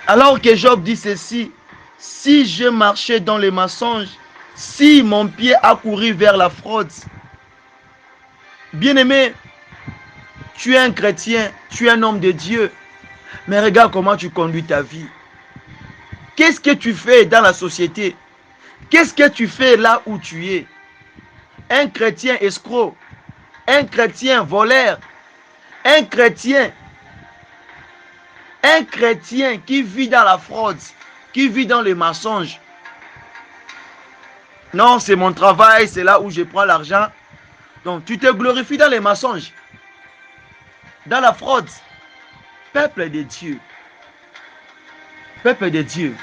Alors que Job dit ceci, si je marchais dans les mensonges, si mon pied a couru vers la fraude. Bien-aimé, tu es un chrétien, tu es un homme de Dieu, mais regarde comment tu conduis ta vie. Qu'est-ce que tu fais dans la société? Qu'est-ce que tu fais là où tu es? Un chrétien escroc, un chrétien voleur, un chrétien qui vit dans la fraude, qui vit dans les mensonges. Non, c'est mon travail, c'est là où je prends l'argent. Donc, tu te glorifies dans les mensonges, dans la fraude. Peuple de Dieu, peuple de Dieu,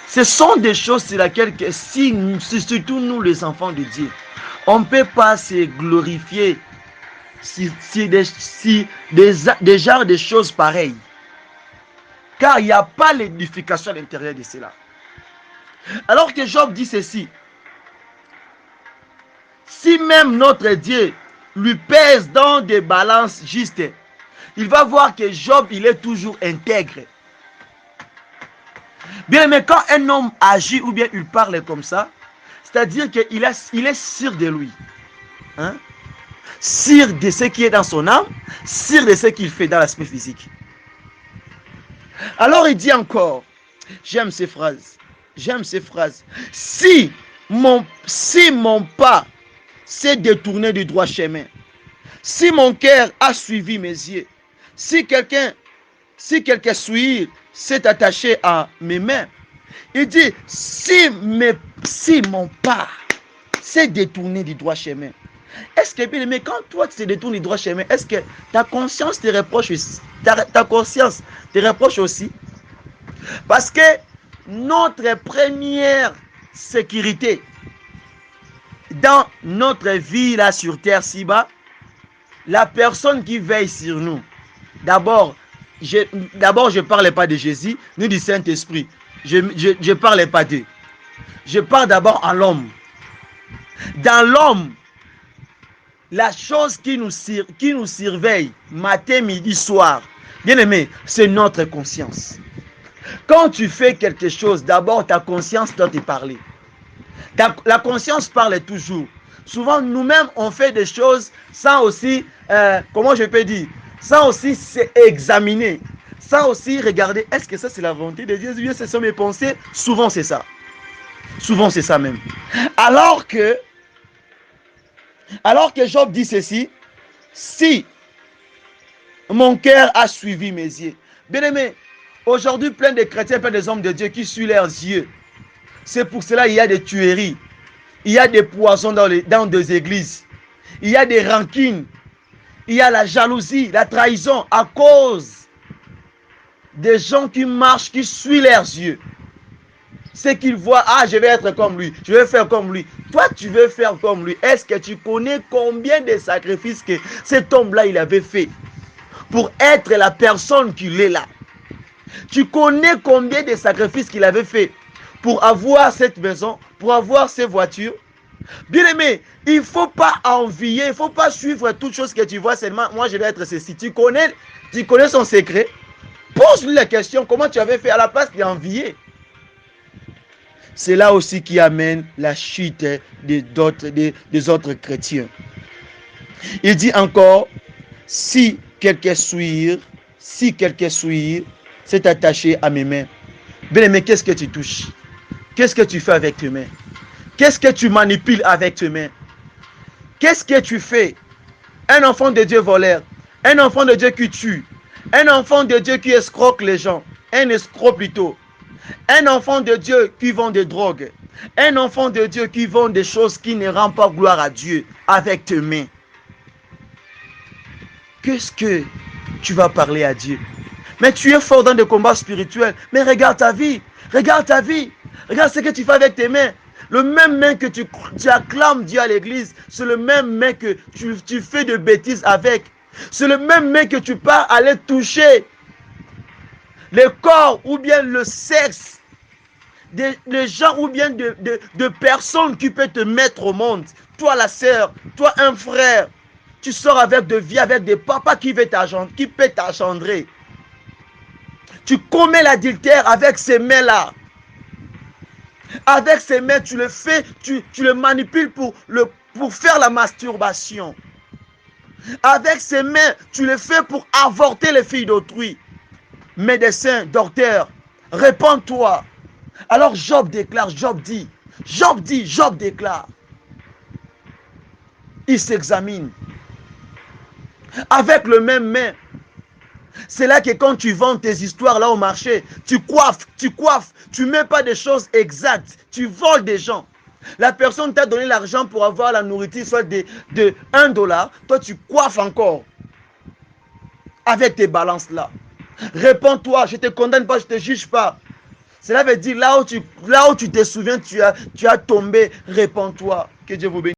ce sont des choses sur lesquelles, surtout nous les enfants de Dieu, on ne peut pas se glorifier si des genres de choses pareilles. Car il n'y a pas l'édification à l'intérieur de cela. Alors que Job dit ceci, si même notre Dieu lui pèse dans des balances justes, il va voir que Job, il est toujours intègre. Bien, mais quand un homme agit ou bien il parle comme ça, c'est-à-dire qu'il est sûr de lui. Hein? Sûr de ce qui est dans son âme, sûr de ce qu'il fait dans l'aspect physique. Alors il dit encore, j'aime ces phrases, si mon pas s'est détourné du droit chemin, si mon cœur a suivi mes yeux, si quelqu'un souillure s'est attaché à mes mains, il dit, si mon pas s'est détourné du droit chemin, est-ce que, bien aimé, quand toi tu te détournes du droit chemin, est-ce que ta conscience te reproche aussi? Ta conscience te reproche aussi? Parce que notre première sécurité dans notre vie là sur terre ci-bas, la personne qui veille sur nous, d'abord je ne parle pas de Jésus ni du Saint-Esprit, je ne parle pas d'eux, je parle d'abord à l'homme. Dans l'homme, la chose qui nous surveille matin, midi, soir, bien aimé, c'est notre conscience. Quand tu fais quelque chose, d'abord ta conscience doit te parler. La conscience parle toujours. Souvent, nous-mêmes, on fait des choses sans aussi, comment je peux dire, sans aussi s'examiner, sans aussi regarder, est-ce que ça c'est la volonté de Dieu, ou bien ce sont mes pensées? Souvent, c'est ça. Souvent, c'est ça même. Alors que Job dit ceci, si mon cœur a suivi mes yeux. Bien aimé, aujourd'hui, plein de chrétiens, plein des hommes de Dieu qui suivent leurs yeux. C'est pour cela qu'il y a des tueries, il y a des poisons dans des églises, il y a des rancines, il y a la jalousie, la trahison à cause des gens qui marchent, qui suivent leurs yeux. C'est qu'ils voient, ah, je vais être comme lui, je vais faire comme lui. Toi, tu veux faire comme lui. Est-ce que tu connais combien de sacrifices que cet homme-là, il avait fait pour être la personne qu'il est là? Tu connais combien de sacrifices qu'il avait fait pour avoir cette maison, pour avoir ces voitures? Bien aimé, il ne faut pas envier, il ne faut pas suivre toutes choses que tu vois seulement. Moi, je vais être ceci. Tu connais son secret? Pose-lui la question, comment tu avais fait à la place d'envier? C'est là aussi qui amène la chute des autres chrétiens. Il dit encore, si quelqu'un souillure s'est attaché à mes mains. Bien aimé, qu'est-ce que tu touches? Qu'est-ce que tu fais avec tes mains? Qu'est-ce que tu manipules avec tes mains? Qu'est-ce que tu fais? Un enfant de Dieu voleur, un enfant de Dieu qui tue, un enfant de Dieu qui escroque les gens, un escroc plutôt, un enfant de Dieu qui vend des drogues, un enfant de Dieu qui vend des choses qui ne rendent pas gloire à Dieu avec tes mains. Qu'est-ce que tu vas parler à Dieu? Mais tu es fort dans des combats spirituels. Mais regarde ta vie. Regarde ce que tu fais avec tes mains. Le même main que tu acclames Dieu à l'église, c'est le même main que tu fais de bêtises avec. C'est le même main que tu pars aller toucher le corps ou bien le sexe de gens ou bien de personnes qui peuvent te mettre au monde. Toi la sœur, toi un frère, tu sors avec de vie, avec des papas qui peut t'engendrer. Tu commets l'adultère avec ces mains-là. Avec ces mains, tu le fais, tu le manipules pour faire la masturbation. Avec ces mains, tu le fais pour avorter les filles d'autrui. Médecin, docteur, réponds-toi. Alors Job déclare, Job dit, Job déclare. Il s'examine. Avec le même main. C'est là que quand tu vends tes histoires là au marché, tu coiffes, tu mets pas des choses exactes, tu voles des gens. La personne t'a donné l'argent pour avoir la nourriture, soit de $1, toi tu coiffes encore avec tes balances là. Réponds-toi, je ne te condamne pas, je ne te juge pas. Cela veut dire là où tu te souviens, tu as tombé, réponds-toi. Que Dieu vous bénisse.